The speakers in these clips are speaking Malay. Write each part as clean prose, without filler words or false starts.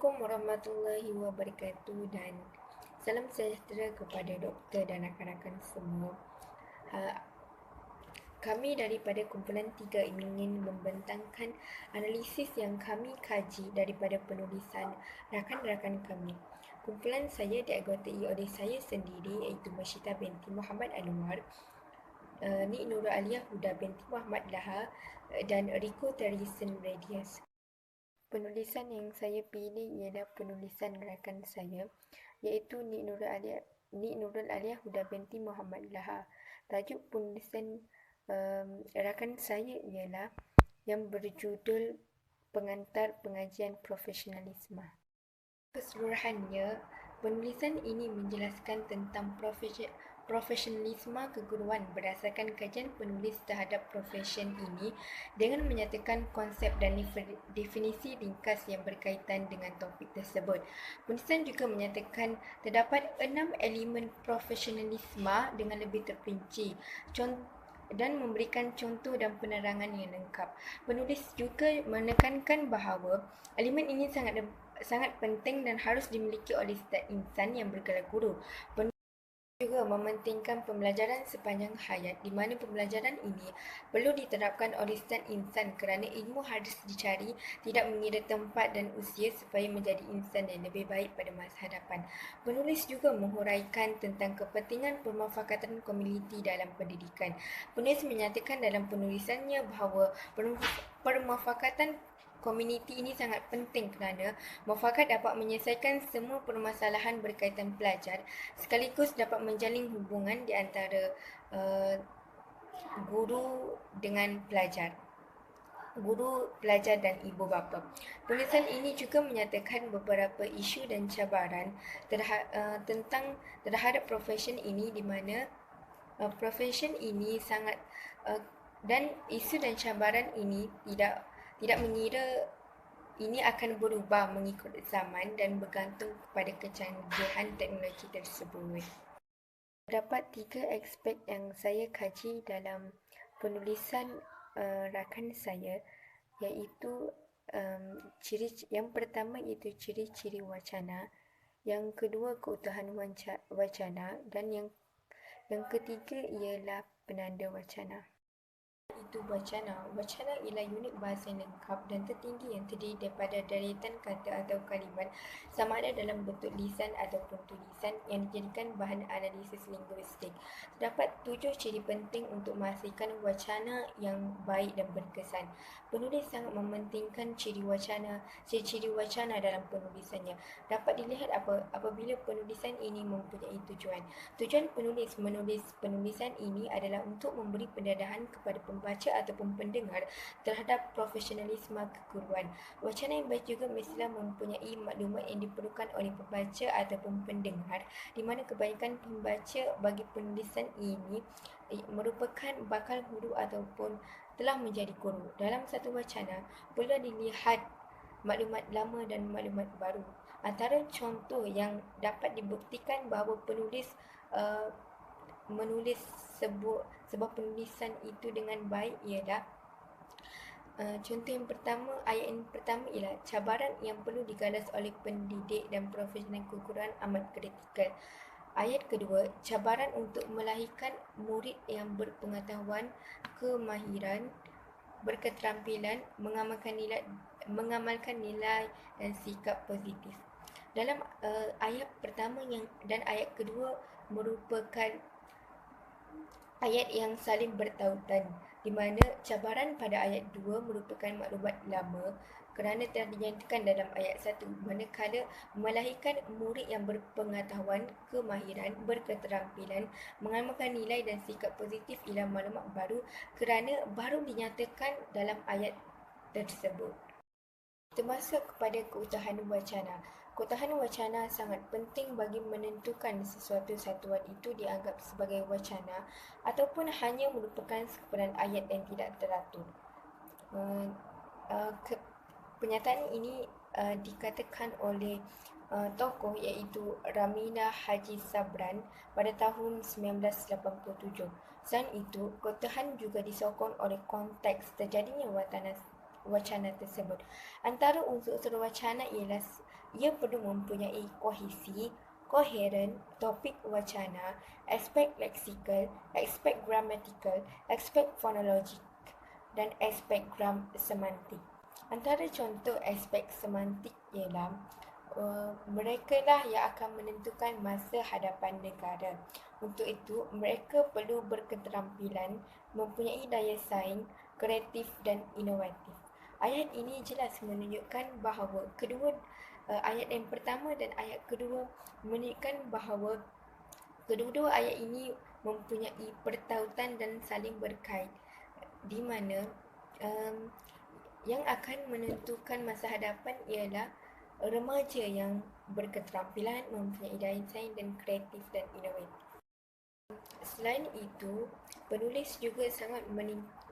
Assalamualaikum warahmatullahi wabarakatuh dan salam sejahtera kepada doktor dan rakan-rakan semua. Kami daripada kumpulan 3 ingin membentangkan analisis yang kami kaji daripada penulisan rakan-rakan kami. Kumpulan saya dianggotai oleh saya sendiri iaitu Masyita binti Muhammad Anwar, Nik Nurul Aliyah Huda binti Muhammad Laha dan Rico Terison Radius. Penulisan yang saya pilih ialah penulisan rakan saya iaitu Nik Nurul Aliyah Huda binti Muhammad Laha. Tajuk penulisan rakan saya ialah yang berjudul Pengantar Pengajian Profesionalisme. Keseluruhannya, penulisan ini menjelaskan tentang profesionalisme keguruan berdasarkan kajian penulis terhadap profesion ini dengan menyatakan konsep dan definisi ringkas yang berkaitan dengan topik tersebut. Penulisan juga menyatakan terdapat 6 elemen profesionalisme dengan lebih terperinci dan memberikan contoh dan penerangan yang lengkap. Penulis juga menekankan bahawa elemen ini sangat penting dan harus dimiliki oleh setiap insan yang bergelar guru. Penulis juga mementingkan pembelajaran sepanjang hayat di mana pembelajaran ini perlu diterapkan oleh setiap insan kerana ilmu harus dicari tidak mengira tempat dan usia supaya menjadi insan yang lebih baik pada masa hadapan. Penulis juga menghuraikan tentang kepentingan pemufakatan komuniti dalam pendidikan. Penulis menyatakan dalam penulisannya bahawa pemufakatan komuniti ini sangat penting kerana mufakat dapat menyelesaikan semua permasalahan berkaitan pelajar sekaligus dapat menjalin hubungan di antara guru dengan pelajar, guru, pelajar dan ibu bapa. Penulisan ini juga menyatakan beberapa isu dan cabaran terhadap profesion ini di mana profesion ini sangat dan isu dan cabaran ini tidak mengira ini akan berubah mengikut zaman dan bergantung kepada kecanggihan teknologi tersebut. Terdapat 3 aspek yang saya kaji dalam penulisan rakan saya iaitu yang pertama iaitu ciri-ciri wacana, yang kedua keutuhan wacana dan yang ketiga ialah penanda wacana. Itu wacana. Wacana ialah unit bahasa yang lengkap dan tertinggi yang terdiri daripada deretan kata atau kalimat sama ada dalam bentuk lisan ataupun tulisan yang dijadikan bahan analisis linguistik. Terdapat 7 ciri penting untuk menghasilkan wacana yang baik dan berkesan. Penulis sangat mementingkan ciri-ciri wacana dalam penulisannya. Dapat dilihat apabila penulisan ini mempunyai tujuan. Tujuan penulis menulis penulisan ini adalah untuk memberi pendedahan kepada pembaca ataupun pendengar terhadap profesionalisme keguruan. Wacana yang baik juga mestilah mempunyai maklumat yang diperlukan oleh pembaca ataupun pendengar, di mana kebanyakan pembaca bagi penulisan ini merupakan bakal guru ataupun telah menjadi guru. Dalam satu wacana, perlu dilihat maklumat lama dan maklumat baru. Antara contoh yang dapat dibuktikan bahawa penulis menulis sebuah penulisan itu dengan baik ialah contoh yang pertama, ayat yang pertama ialah cabaran yang perlu digalas oleh pendidik dan profesional keguruan amat kritikal. Ayat kedua, cabaran untuk melahirkan murid yang berpengetahuan, kemahiran, berketerampilan, mengamalkan nilai dan sikap positif. Dalam ayat pertama dan ayat kedua merupakan ayat yang saling bertautan, di mana cabaran pada ayat 2 merupakan maklumat lama kerana telah dinyatakan dalam ayat 1, manakala melahirkan murid yang berpengetahuan, kemahiran, berketerampilan, mengamalkan nilai dan sikap positif ialah maklumat baru kerana baru dinyatakan dalam ayat tersebut. Termasuk kepada keutuhan wacana. Keutuhan wacana sangat penting bagi menentukan sesuatu satuan itu dianggap sebagai wacana ataupun hanya merupakan sekumpulan ayat yang tidak teratur. Pernyataan ini dikatakan oleh tokoh iaitu Ramina Haji Sabran pada tahun 1987. Selain itu, keutuhan juga disokong oleh konteks terjadinya wacana tersebut. Antara unsur-unsur wacana ialah ia perlu mempunyai kohesi, koheren, topik wacana, aspek leksikal, aspek gramatikal, aspek fonologik dan aspek semantik. Antara contoh aspek semantik ialah mereka lah yang akan menentukan masa hadapan negara. Untuk itu, mereka perlu berketerampilan, mempunyai daya saing, kreatif dan inovatif. Ayat ini jelas menunjukkan bahawa ayat yang pertama dan ayat kedua menunjukkan bahawa kedua-dua ayat ini mempunyai pertautan dan saling berkait, di mana yang akan menentukan masa hadapan ialah remaja yang berketerampilan, mempunyai daya saing dan kreatif dan inovatif. Selain itu, penulis juga sangat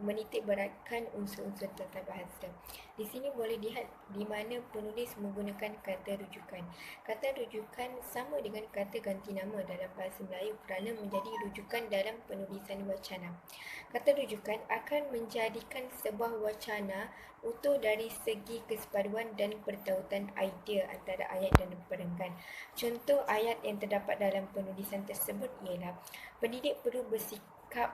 menitik beratkan unsur-unsur tata bahasa. Di sini boleh lihat di mana penulis menggunakan kata rujukan. Kata rujukan sama dengan kata ganti nama dalam bahasa Melayu kerana menjadi rujukan dalam penulisan wacana. Kata rujukan akan menjadikan sebuah wacana utuh dari segi kesepaduan dan pertautan idea antara ayat dan perenggan. Contoh ayat yang terdapat dalam penulisan tersebut ialah pendidik perlu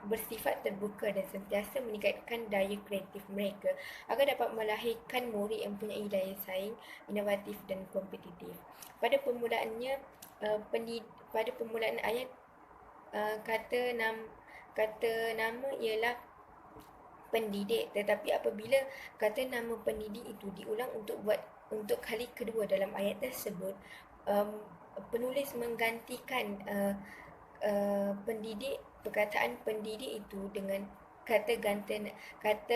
bersifat terbuka dan sentiasa meningkatkan daya kreatif mereka agar dapat melahirkan murid yang mempunyai daya saing, inovatif dan kompetitif. Pada permulaannya, pada permulaan ayat, kata nama ialah pendidik, tetapi apabila kata nama pendidik itu diulang untuk kali kedua dalam ayat tersebut, penulis menggantikan perkataan pendidik itu dengan kata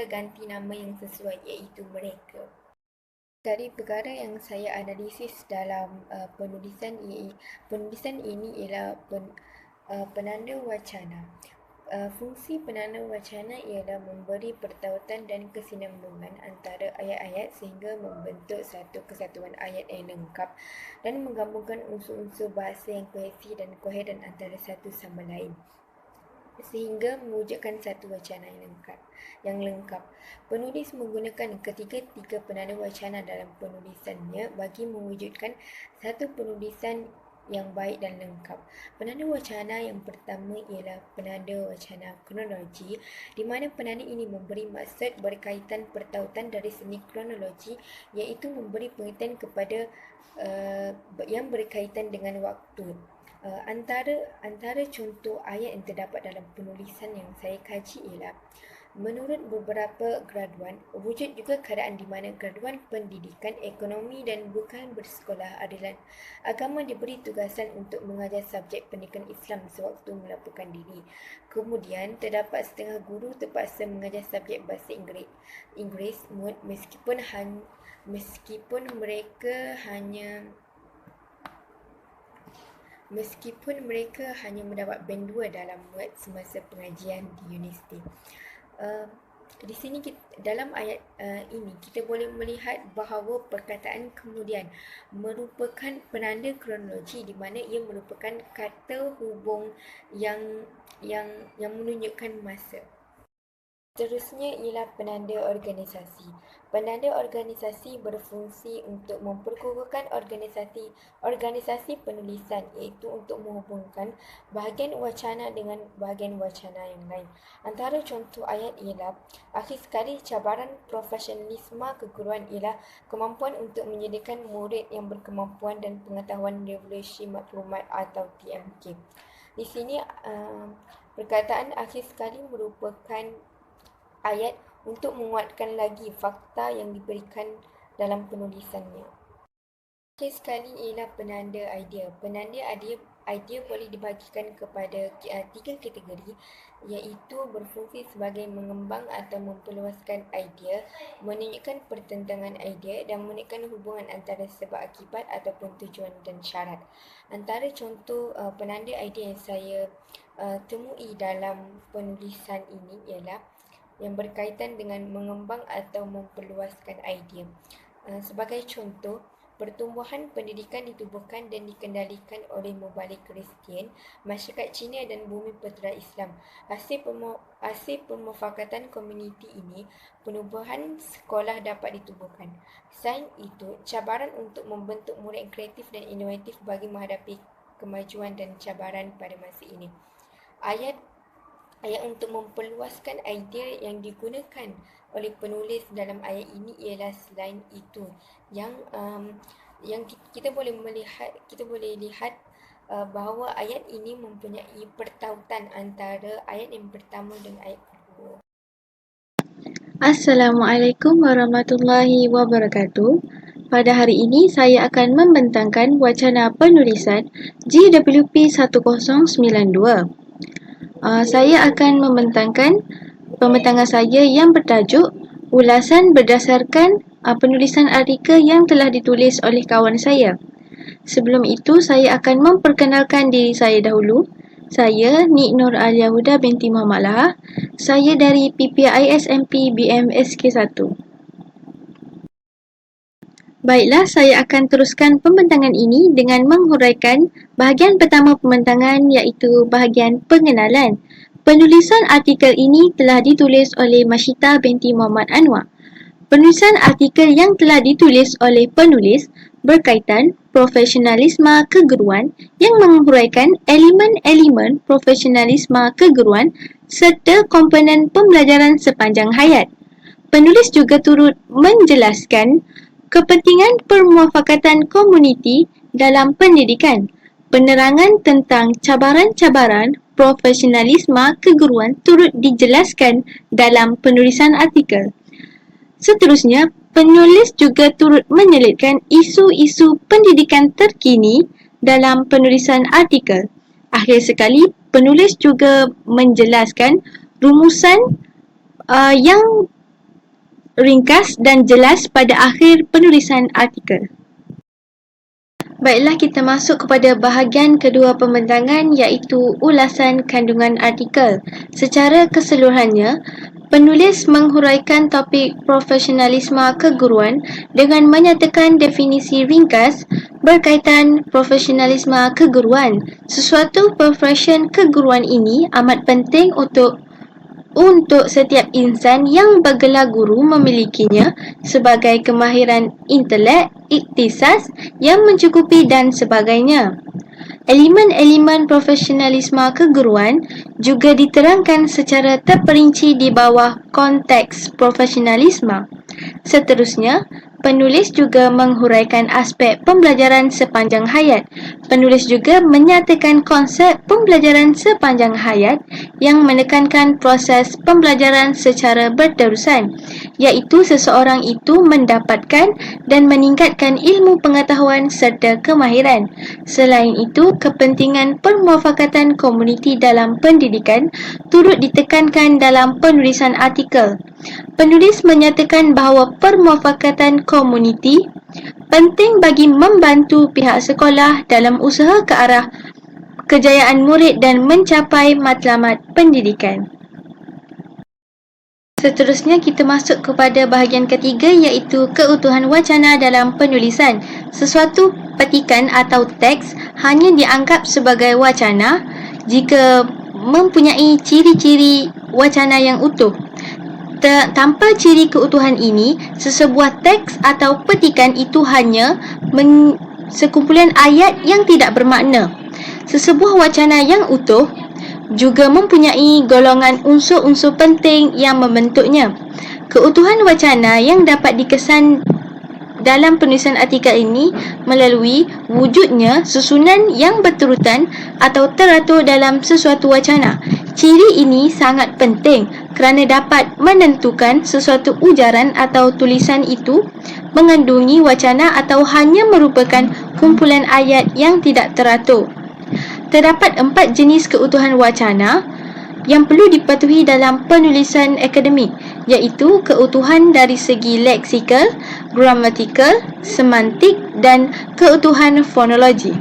ganti nama yang sesuai, iaitu mereka. Dari perkara yang saya analisis dalam penulisan ini ialah penanda wacana. Fungsi penanda wacana ialah memberi pertautan dan kesinambungan antara ayat-ayat sehingga membentuk satu kesatuan ayat yang lengkap dan menggabungkan unsur-unsur bahasa yang kohesi dan koheren antara satu sama lain sehingga mewujudkan satu wacana yang lengkap. Penulis menggunakan ketiga-tiga penanda wacana dalam penulisannya bagi mewujudkan satu penulisan yang baik dan lengkap. Penanda wacana yang pertama ialah penanda wacana kronologi, di mana penanda ini memberi maksud berkaitan pertautan dari seni kronologi, iaitu memberi pengertian kepada yang berkaitan dengan waktu. Antara contoh ayat yang terdapat dalam penulisan yang saya kaji ialah menurut beberapa graduan, wujud juga keadaan di mana graduan pendidikan, ekonomi dan bukan bersekolah adalah agama diberi tugasan untuk mengajar subjek pendidikan Islam sewaktu melaporkan diri. Kemudian, terdapat setengah guru terpaksa mengajar subjek bahasa Inggeris meskipun mereka hanya mendapat band 2 dalam muat semasa pengajian di universiti. Di sini dalam ayat ini kita boleh melihat bahawa perkataan kemudian merupakan penanda kronologi, di mana ia merupakan kata hubung yang menunjukkan masa. Seterusnya ialah penanda organisasi. Penanda organisasi berfungsi untuk memperkukuhkan organisasi penulisan, iaitu untuk menghubungkan bahagian wacana dengan bahagian wacana yang lain. Antara contoh ayat ialah, akhir sekali cabaran profesionalisme keguruan ialah kemampuan untuk menyediakan murid yang berkemampuan dan pengetahuan revolusi maklumat atau TMK. Di sini perkataan akhir sekali merupakan ayat untuk menguatkan lagi fakta yang diberikan dalam penulisannya. Akhir sekali ialah penanda idea. Penanda idea boleh dibahagikan kepada 3 kategori, iaitu berfungsi sebagai mengembang atau memperluaskan idea, menunjukkan pertentangan idea dan menunjukkan hubungan antara sebab akibat ataupun tujuan dan syarat. Antara contoh penanda idea yang saya temui dalam penulisan ini ialah yang berkaitan dengan mengembang atau memperluaskan idea. Sebagai contoh, Pertumbuhan pendidikan ditubuhkan dan dikendalikan oleh Mubalik Kristian, masyarakat Cina dan bumi putera Islam. Hasil permufakatan komuniti ini, penubuhan sekolah dapat ditubuhkan. Selain itu, cabaran untuk membentuk murid yang kreatif dan inovatif bagi menghadapi kemajuan dan cabaran pada masa ini. Ayat untuk memperluaskan idea yang digunakan oleh penulis dalam ayat ini ialah selain itu yang kita boleh lihat bahawa ayat ini mempunyai pertautan antara ayat yang pertama dan ayat kedua. Assalamualaikum warahmatullahi wabarakatuh. Pada hari ini saya akan membentangkan wacana penulisan GWP 1092. Saya akan membentangkan pembentangan saya yang bertajuk ulasan berdasarkan penulisan artikel yang telah ditulis oleh kawan saya. Sebelum itu, saya akan memperkenalkan diri saya dahulu. Saya Nik Nur Alia Huda binti Muhammad Laha. Saya dari PPI SMP BMSK 1. Baiklah, saya akan teruskan pembentangan ini dengan menghuraikan bahagian pertama pembentangan iaitu bahagian pengenalan. Penulisan artikel ini telah ditulis oleh Masyita binti Muhammad Anwar. Penulisan artikel yang telah ditulis oleh penulis berkaitan profesionalisme keguruan yang menghuraikan elemen-elemen profesionalisme keguruan serta komponen pembelajaran sepanjang hayat. Penulis juga turut menjelaskan kepentingan permufakatan komuniti dalam pendidikan. Penerangan tentang cabaran-cabaran profesionalisme keguruan turut dijelaskan dalam penulisan artikel. Seterusnya, penulis juga turut menyelitkan isu-isu pendidikan terkini dalam penulisan artikel. Akhir sekali, penulis juga menjelaskan rumusan yang ringkas dan jelas pada akhir penulisan artikel. Baiklah, kita masuk kepada bahagian kedua pembentangan iaitu ulasan kandungan artikel. Secara keseluruhannya, penulis menghuraikan topik profesionalisme keguruan dengan menyatakan definisi ringkas berkaitan profesionalisme keguruan. Sesuatu profesion keguruan ini amat penting untuk setiap insan yang bergelar guru memilikinya sebagai kemahiran intelek, iktisas yang mencukupi dan sebagainya. Elemen-elemen profesionalisme keguruan juga diterangkan secara terperinci di bawah konteks profesionalisme. Seterusnya, penulis juga menghuraikan aspek pembelajaran sepanjang hayat. Penulis juga menyatakan konsep pembelajaran sepanjang hayat yang menekankan proses pembelajaran secara berterusan, iaitu seseorang itu mendapatkan dan meningkatkan ilmu pengetahuan serta kemahiran. Selain itu, kepentingan permufakatan komuniti dalam pendidikan turut ditekankan dalam penulisan artikel. Penulis menyatakan bahawa permufakatan komuniti penting bagi membantu pihak sekolah dalam usaha ke arah kejayaan murid dan mencapai matlamat pendidikan. Seterusnya kita masuk kepada bahagian ketiga iaitu keutuhan wacana dalam penulisan. Sesuatu petikan atau teks hanya dianggap sebagai wacana jika mempunyai ciri-ciri wacana yang utuh. Tanpa ciri keutuhan ini, sesebuah teks atau petikan itu hanya sekumpulan ayat yang tidak bermakna. Sesebuah wacana yang utuh juga mempunyai golongan unsur-unsur penting yang membentuknya. Keutuhan wacana yang dapat dikesan dalam penulisan artikel ini melalui wujudnya susunan yang berturutan atau teratur dalam sesuatu wacana. Ciri ini sangat penting kerana dapat menentukan sesuatu ujaran atau tulisan itu mengandungi wacana atau hanya merupakan kumpulan ayat yang tidak teratur. Terdapat 4 jenis keutuhan wacana yang perlu dipatuhi dalam penulisan akademik, iaitu keutuhan dari segi leksikal, gramatikal, semantik dan keutuhan fonologi.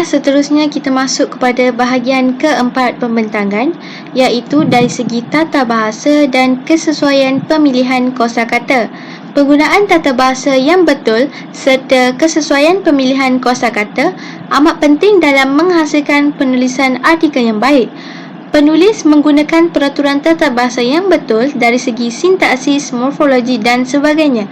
Seterusnya kita masuk kepada bahagian keempat pembentangan, iaitu dari segi tata bahasa dan kesesuaian pemilihan kosakata. Penggunaan tata bahasa yang betul serta kesesuaian pemilihan kosakata amat penting dalam menghasilkan penulisan artikel yang baik. Penulis menggunakan peraturan tata bahasa yang betul dari segi sintaksis, morfologi dan sebagainya.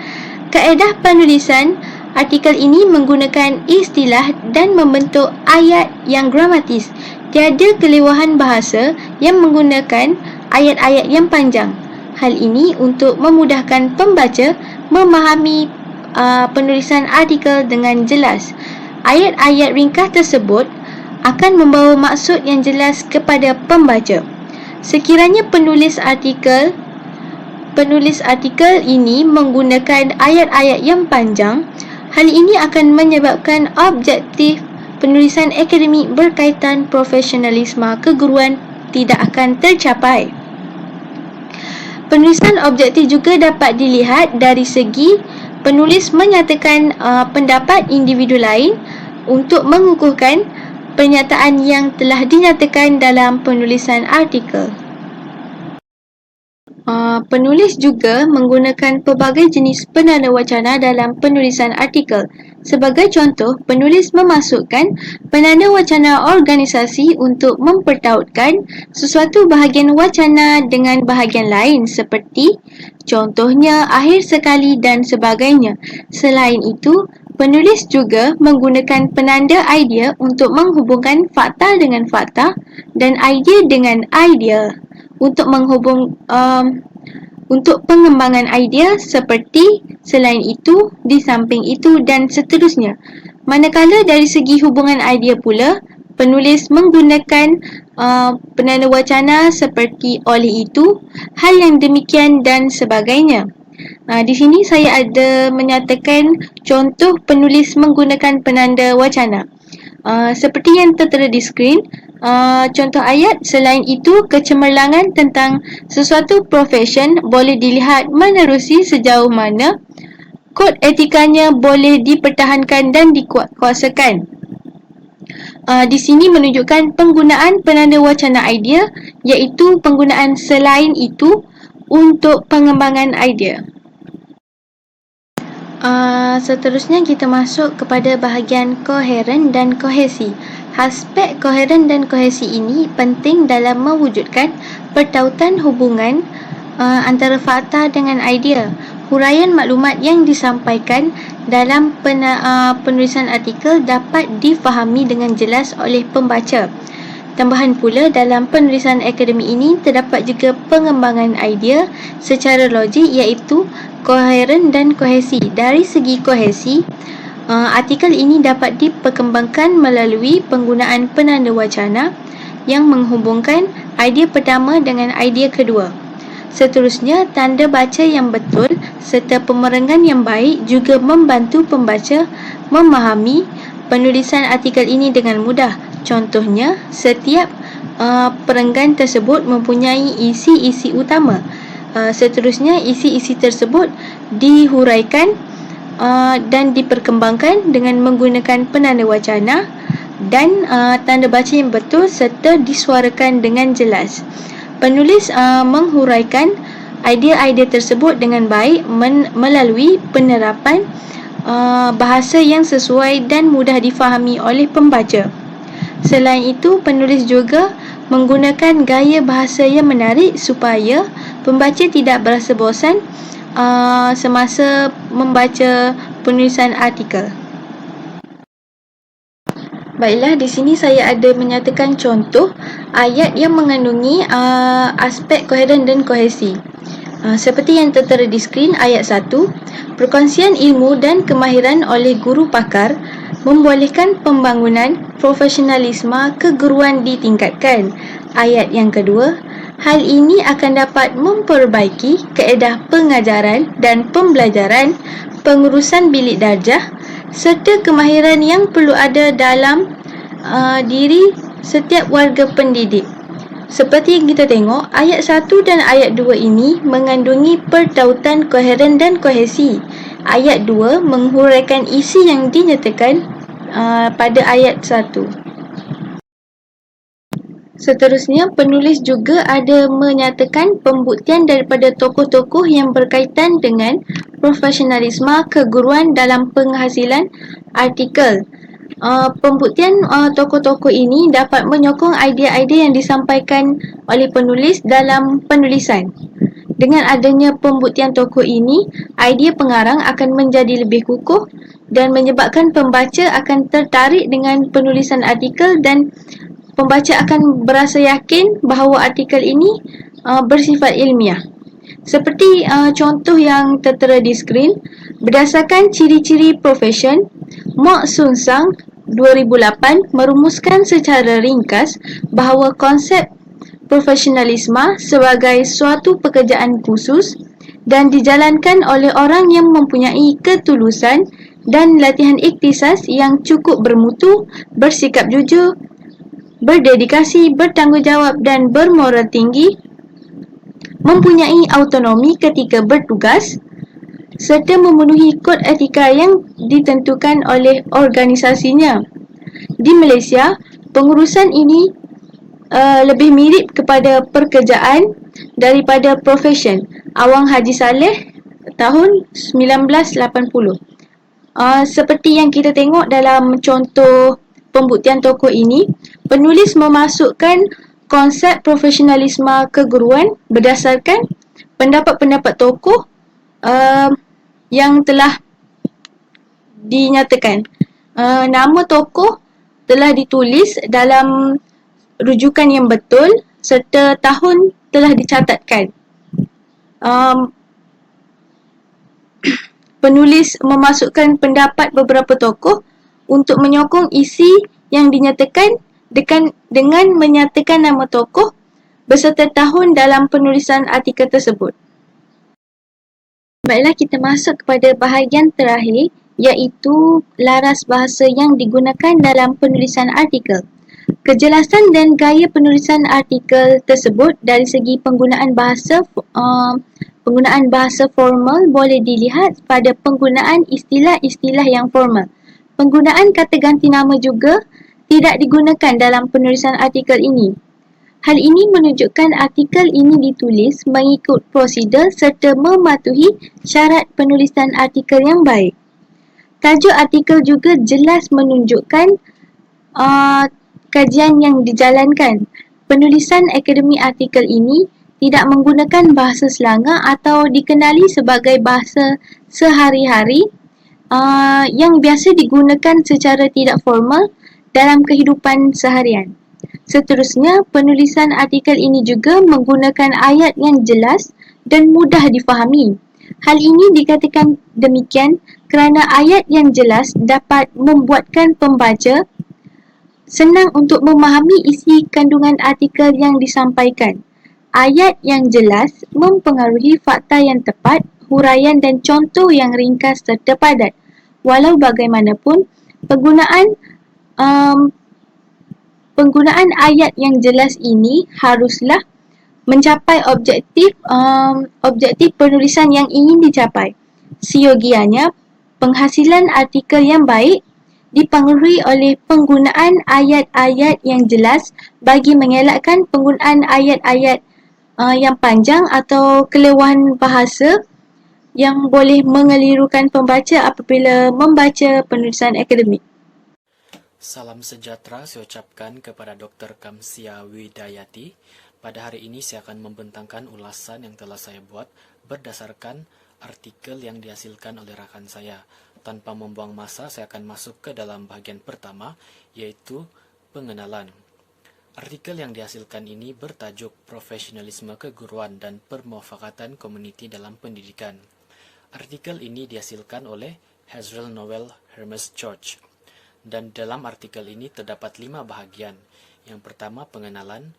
Kaedah penulisan artikel ini menggunakan istilah dan membentuk ayat yang gramatis. Tiada kelewahan bahasa yang menggunakan ayat-ayat yang panjang. Hal ini untuk memudahkan pembaca memahami penulisan artikel dengan jelas. Ayat-ayat ringkas tersebut akan membawa maksud yang jelas kepada pembaca. Sekiranya penulis artikel ini menggunakan ayat-ayat yang panjang, hal ini akan menyebabkan objektif penulisan akademik berkaitan profesionalisme keguruan tidak akan tercapai. Penulisan objektif juga dapat dilihat dari segi penulis menyatakan pendapat individu lain untuk mengukuhkan pernyataan yang telah dinyatakan dalam penulisan artikel. Penulis juga menggunakan pelbagai jenis penanda wacana dalam penulisan artikel. Sebagai contoh, penulis memasukkan penanda wacana organisasi untuk mempertautkan sesuatu bahagian wacana dengan bahagian lain seperti contohnya akhir sekali dan sebagainya. Selain itu, penulis juga menggunakan penanda idea untuk menghubungkan fakta dengan fakta dan idea dengan idea untuk pengembangan idea seperti selain itu, di samping itu dan seterusnya. Manakala dari segi hubungan idea pula, penulis menggunakan penanda wacana seperti oleh itu, hal yang demikian dan sebagainya. Di sini saya ada menyatakan contoh penulis menggunakan penanda wacana. Seperti yang tertera di skrin, contoh ayat, selain itu kecemerlangan tentang sesuatu profesion boleh dilihat menerusi sejauh mana kod etikanya boleh dipertahankan dan dikuatkuasakan. Di sini menunjukkan penggunaan penanda wacana idea, iaitu penggunaan selain itu untuk pengembangan idea. Seterusnya kita masuk kepada bahagian koheren dan kohesi. Aspek koheren dan kohesi ini penting dalam mewujudkan pertautan hubungan antara fakta dengan idea. Huraian maklumat yang disampaikan dalam penulisan artikel dapat difahami dengan jelas oleh pembaca. Tambahan pula, dalam penulisan akademik ini terdapat juga pengembangan idea secara logik, iaitu koheren dan kohesi. Dari segi kohesi, artikel ini dapat diperkembangkan melalui penggunaan penanda wacana yang menghubungkan idea pertama dengan idea kedua. Seterusnya, tanda baca yang betul serta pemerangan yang baik juga membantu pembaca memahami penulisan artikel ini dengan mudah. Contohnya, setiap perenggan tersebut mempunyai isi-isi utama. Seterusnya, isi-isi tersebut dihuraikan dan diperkembangkan dengan menggunakan penanda wacana dan tanda baca yang betul serta disuarakan dengan jelas. Penulis menghuraikan idea-idea tersebut dengan baik melalui penerapan bahasa yang sesuai dan mudah difahami oleh pembaca. Selain itu, penulis juga menggunakan gaya bahasa yang menarik supaya pembaca tidak berasa bosan semasa membaca penulisan artikel. Baiklah, di sini saya ada menyatakan contoh ayat yang mengandungi aspek koheren dan kohesi. Seperti yang tertera di skrin, ayat 1, perkongsian ilmu dan kemahiran oleh guru pakar membolehkan pembangunan profesionalisme keguruan ditingkatkan. Ayat yang kedua, hal ini akan dapat memperbaiki kaedah pengajaran dan pembelajaran, pengurusan bilik darjah serta kemahiran yang perlu ada dalam diri setiap warga pendidik. Seperti yang kita tengok, ayat 1 dan ayat 2 ini mengandungi pertautan koheren dan kohesi. Ayat 2 menghuraikan isi yang dinyatakan pada ayat 1. Seterusnya, penulis juga ada menyatakan pembuktian daripada tokoh-tokoh yang berkaitan dengan profesionalisme keguruan dalam penghasilan artikel. Pembuktian tokoh-tokoh ini dapat menyokong idea-idea yang disampaikan oleh penulis dalam penulisan. Dengan adanya pembuktian tokoh ini, idea pengarang akan menjadi lebih kukuh dan menyebabkan pembaca akan tertarik dengan penulisan artikel dan pembaca akan berasa yakin bahawa artikel ini bersifat ilmiah. Seperti contoh yang tertera di skrin, berdasarkan ciri-ciri profesion, Mok Sun Sang 2008 merumuskan secara ringkas bahawa konsep profesionalisme sebagai suatu pekerjaan khusus dan dijalankan oleh orang yang mempunyai ketulusan dan latihan ikhtisas yang cukup bermutu, bersikap jujur, berdedikasi, bertanggungjawab dan bermoral tinggi, mempunyai autonomi ketika bertugas, serta memenuhi kod etika yang ditentukan oleh organisasinya. Di Malaysia, pengurusan ini lebih mirip kepada pekerjaan daripada profesion. Awang Haji Saleh tahun 1980. Seperti yang kita tengok dalam contoh pembuktian tokoh ini, penulis memasukkan konsep profesionalisme keguruan berdasarkan pendapat-pendapat tokoh yang telah dinyatakan. Nama tokoh telah ditulis dalam rujukan yang betul serta tahun telah dicatatkan. Penulis memasukkan pendapat beberapa tokoh untuk menyokong isi yang dinyatakan dengan menyatakan nama tokoh beserta tahun dalam penulisan artikel tersebut. Baiklah, kita masuk kepada bahagian terakhir, iaitu laras bahasa yang digunakan dalam penulisan artikel. Kejelasan dan gaya penulisan artikel tersebut dari segi penggunaan bahasa formal boleh dilihat pada penggunaan istilah-istilah yang formal. Penggunaan kata ganti nama juga tidak digunakan dalam penulisan artikel ini. Hal ini menunjukkan artikel ini ditulis mengikut prosedur serta mematuhi syarat penulisan artikel yang baik. Tajuk artikel juga jelas menunjukkan kajian yang dijalankan. Penulisan akademik artikel ini tidak menggunakan bahasa Selangor atau dikenali sebagai bahasa sehari-hari yang biasa digunakan secara tidak formal dalam kehidupan seharian. Seterusnya, penulisan artikel ini juga menggunakan ayat yang jelas dan mudah difahami. Hal ini dikatakan demikian kerana ayat yang jelas dapat membuatkan pembaca senang untuk memahami isi kandungan artikel yang disampaikan. Ayat yang jelas mempengaruhi fakta yang tepat, huraian dan contoh yang ringkas serta padat. Walau bagaimanapun, penggunaan ayat yang jelas ini haruslah mencapai objektif penulisan yang ingin dicapai. Siogianya, penghasilan artikel yang baik dipengaruhi oleh penggunaan ayat-ayat yang jelas bagi mengelakkan penggunaan ayat-ayat yang panjang atau kelewahan bahasa yang boleh mengelirukan pembaca apabila membaca penulisan akademik. Salam sejahtera saya ucapkan kepada Dr. Kamsia Widayati. Pada hari ini saya akan membentangkan ulasan yang telah saya buat berdasarkan artikel yang dihasilkan oleh rakan saya. Tanpa membuang masa, saya akan masuk ke dalam bahagian pertama, yaitu pengenalan. Artikel yang dihasilkan ini bertajuk Profesionalisme Keguruan dan Permufakatan Komuniti dalam Pendidikan. Artikel ini dihasilkan oleh Hazel Noel Hermes George. Dan dalam artikel ini terdapat 5 bahagian. Yang pertama pengenalan,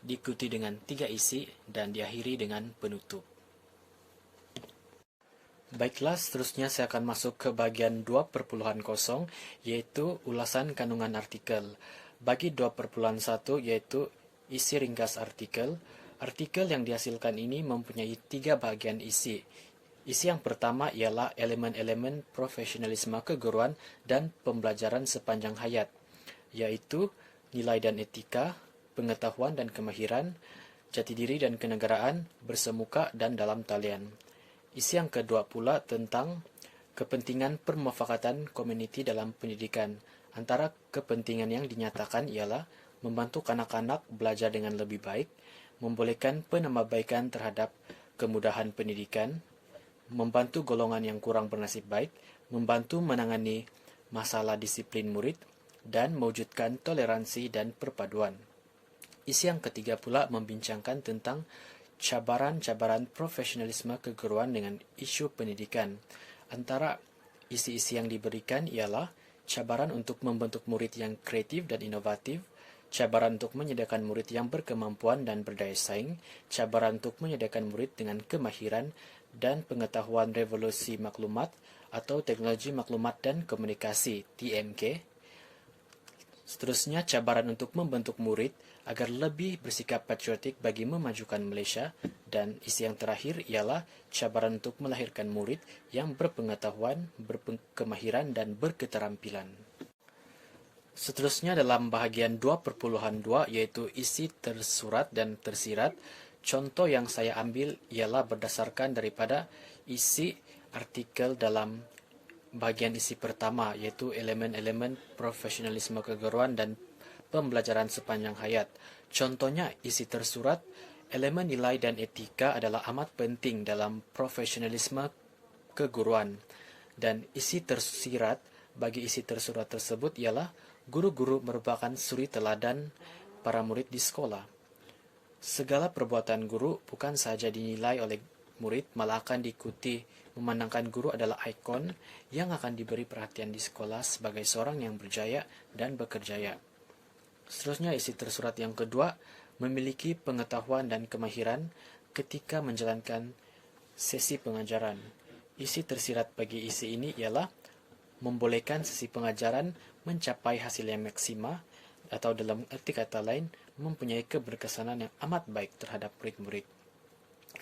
diikuti dengan 3 isi dan diakhiri dengan penutup. Baiklah, seterusnya saya akan masuk ke bagian 2.0, yaitu ulasan kandungan artikel. Bagi 2.1, yaitu isi ringkas artikel. Artikel yang dihasilkan ini mempunyai 3 bahagian isi. Isi yang pertama ialah elemen-elemen profesionalisme keguruan dan pembelajaran sepanjang hayat, yaitu nilai dan etika, pengetahuan dan kemahiran, jati diri dan kenegaraan, bersemuka dan dalam talian. Isi yang kedua pula tentang kepentingan permufakatan komuniti dalam pendidikan. Antara kepentingan yang dinyatakan ialah membantu kanak-kanak belajar dengan lebih baik, membolehkan penambahbaikan terhadap kemudahan pendidikan, membantu golongan yang kurang bernasib baik, membantu menangani masalah disiplin murid, dan mewujudkan toleransi dan perpaduan. Isi yang ketiga pula membincangkan tentang cabaran-cabaran profesionalisme keguruan dengan isu pendidikan. Antara isi-isi yang diberikan ialah cabaran untuk membentuk murid yang kreatif dan inovatif, cabaran untuk menyediakan murid yang berkemampuan dan berdaya saing, cabaran untuk menyediakan murid dengan kemahiran dan pengetahuan revolusi maklumat atau teknologi maklumat dan komunikasi (TMK). Seterusnya, cabaran untuk membentuk murid agar lebih bersikap patriotik bagi memajukan Malaysia, dan isi yang terakhir ialah cabaran untuk melahirkan murid yang berpengetahuan, berkemahiran dan berketerampilan. Seterusnya dalam bahagian 2.2 yaitu isi tersurat dan tersirat, contoh yang saya ambil ialah berdasarkan daripada isi artikel dalam bahagian isi pertama, yaitu elemen-elemen profesionalisme keguruan dan pembelajaran sepanjang hayat. Contohnya isi tersurat, elemen nilai dan etika adalah amat penting dalam profesionalisme keguruan. Dan isi tersirat, bagi isi tersurat tersebut ialah guru-guru merupakan suri teladan para murid di sekolah. Segala perbuatan guru bukan sahaja dinilai oleh murid, malah akan diikuti. Memandangkan guru adalah ikon yang akan diberi perhatian di sekolah sebagai seorang yang berjaya dan bekerjaya. Seterusnya isi tersurat yang kedua, memiliki pengetahuan dan kemahiran ketika menjalankan sesi pengajaran. Isi tersirat bagi isi ini ialah membolehkan sesi pengajaran mencapai hasil yang maksima, atau dalam arti kata lain, mempunyai keberkesanan yang amat baik terhadap murid-murid.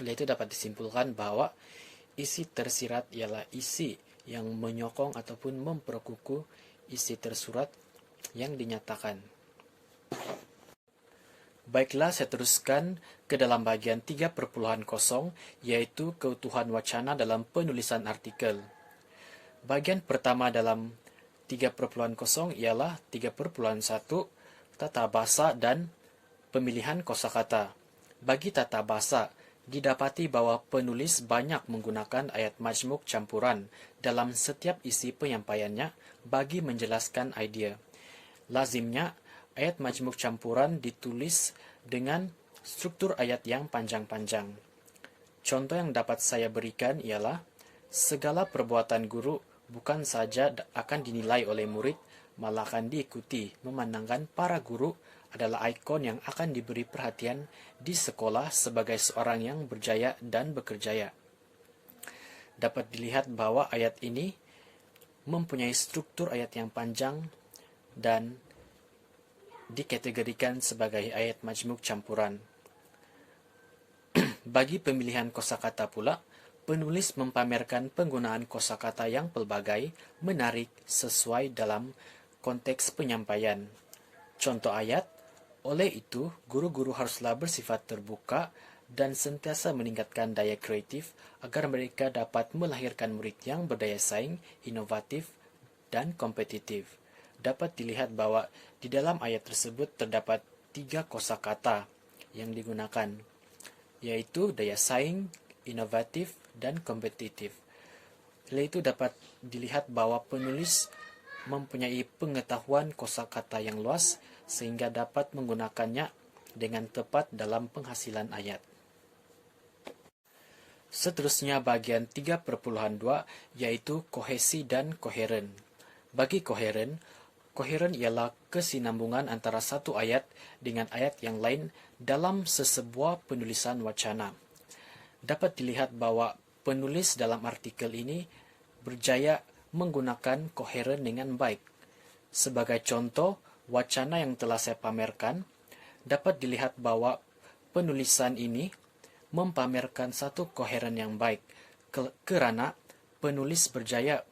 Oleh itu dapat disimpulkan bahwa isi tersirat ialah isi yang menyokong ataupun memperkukuh isi tersurat yang dinyatakan. Baiklah, saya teruskan ke dalam bahagian 3.0, yaitu keutuhan wacana dalam penulisan artikel. Bahagian pertama dalam 3.0 ialah 3.1, tata bahasa dan pemilihan kosakata. Bagi tata bahasa, didapati bahwa penulis banyak menggunakan ayat majmuk campuran dalam setiap isi penyampaiannya bagi menjelaskan idea. Lazimnya, ayat majmuk campuran ditulis dengan struktur ayat yang panjang-panjang. Contoh yang dapat saya berikan ialah, segala perbuatan guru bukan saja akan dinilai oleh murid, malah akan diikuti, memandangkan para guru adalah ikon yang akan diberi perhatian di sekolah sebagai seorang yang berjaya dan bekerjaya. Dapat dilihat bahwa ayat ini mempunyai struktur ayat yang panjang dan dikategorikan sebagai ayat majmuk campuran. Bagi pemilihan kosakata pula, penulis mempamerkan penggunaan kosakata yang pelbagai, menarik, sesuai dalam konteks penyampaian. Contoh ayat, oleh itu, guru-guru haruslah bersifat terbuka dan sentiasa meningkatkan daya kreatif agar mereka dapat melahirkan murid yang berdaya saing, inovatif, dan kompetitif. Dapat dilihat bahwa di dalam ayat tersebut terdapat 3 kosakata yang digunakan, yaitu daya saing, inovatif, dan kompetitif. Oleh itu dapat dilihat bahwa penulis mempunyai pengetahuan kosakata yang luas sehingga dapat menggunakannya dengan tepat dalam penghasilan ayat. Seterusnya bagian 3.2 yaitu kohesi dan koheren. Bagi koheren, koheren ialah kesinambungan antara satu ayat dengan ayat yang lain dalam sesebuah penulisan wacana. Dapat dilihat bahwa penulis dalam artikel ini berjaya menggunakan koheren dengan baik. Sebagai contoh, wacana yang telah saya pamerkan, dapat dilihat bahwa penulisan ini mempamerkan satu koheren yang baik, kerana penulis berjaya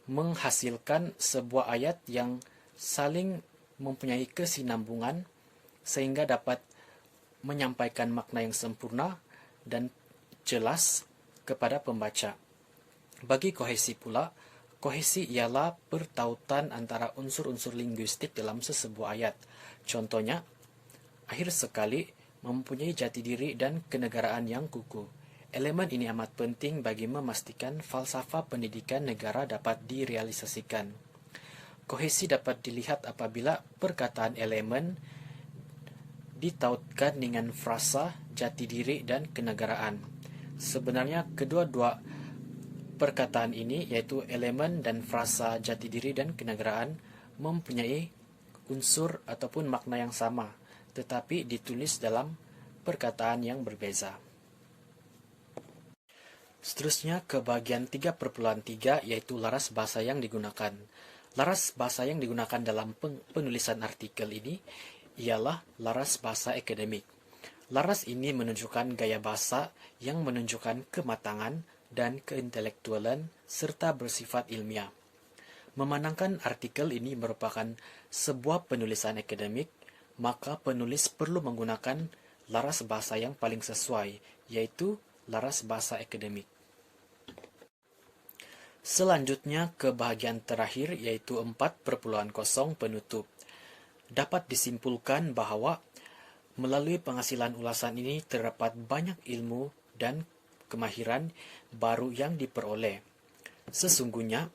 menghasilkan sebuah ayat yang saling mempunyai kesinambungan sehingga dapat menyampaikan makna yang sempurna dan jelas kepada pembaca. Bagi kohesi pula, kohesi ialah pertautan antara unsur-unsur linguistik dalam sesebuah ayat. Contohnya, akhir sekali mempunyai jati diri dan kenegaraan yang kukuh. Elemen ini amat penting bagi memastikan falsafah pendidikan negara dapat direalisasikan. Kohesi dapat dilihat apabila perkataan elemen ditautkan dengan frasa, jati diri, dan kenegaraan. Sebenarnya kedua-dua perkataan ini, yaitu elemen dan frasa jati diri dan kenegaraan, mempunyai unsur ataupun makna yang sama, tetapi ditulis dalam perkataan yang berbeza. Seterusnya ke bagian 3.3, yaitu laras bahasa yang digunakan. Laras bahasa yang digunakan dalam penulisan artikel ini ialah laras bahasa akademik. Laras ini menunjukkan gaya bahasa yang menunjukkan kematangan dan keintelektualan serta bersifat ilmiah. Memandangkan artikel ini merupakan sebuah penulisan akademik, maka penulis perlu menggunakan laras bahasa yang paling sesuai, yaitu laras bahasa akademik. Selanjutnya ke bahagian terakhir, yaitu 4.0 penutup. Dapat disimpulkan bahwa melalui penghasilan ulasan ini terdapat banyak ilmu dan kemahiran baru yang diperoleh. Sesungguhnya,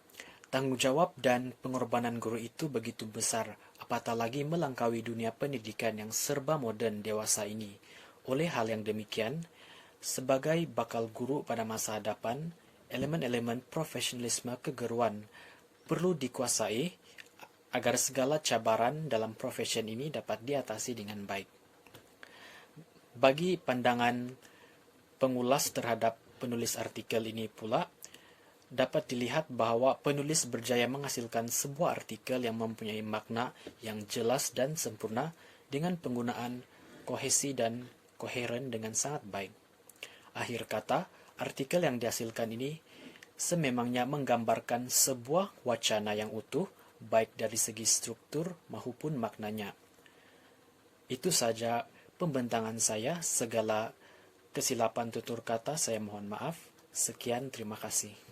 tanggung jawab dan pengorbanan guru itu begitu besar, apatah lagi melangkaui dunia pendidikan yang serba moden dewasa ini. Oleh hal yang demikian, sebagai bakal guru pada masa hadapan, elemen-elemen profesionalisme keguruan perlu dikuasai agar segala cabaran dalam profesi ini dapat diatasi dengan baik. Bagi pandangan pengulas terhadap penulis artikel ini pula, dapat dilihat bahwa penulis berjaya menghasilkan sebuah artikel yang mempunyai makna yang jelas dan sempurna dengan penggunaan kohesi dan koheren dengan sangat baik. Akhir kata, artikel yang dihasilkan ini sememangnya menggambarkan sebuah wacana yang utuh, baik dari segi struktur maupun maknanya. Itu saja pembentangan saya, segala kesilapan tutur kata saya mohon maaf. Sekian, terima kasih.